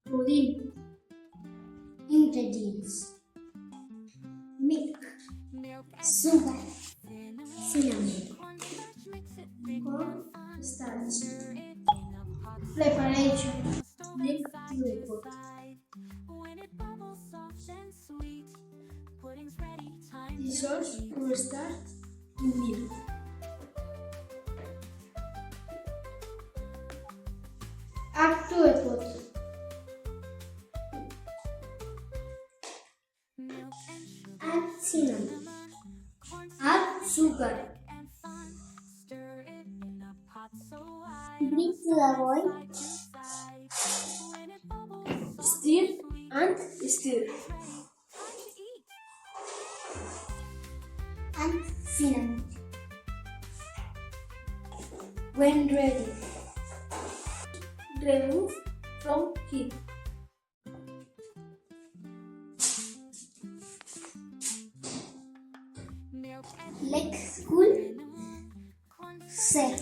Pudin. Ingredients: milk, sugar, cinnamon, corn starch. Preparation: milk to the pot. The sauce will start in milk. Add to a pot. Add cinnamon. Add sugar. Bring to the boil. Stir and stir. Add cinnamon. When ready, remove from heat. Let cool. Serve.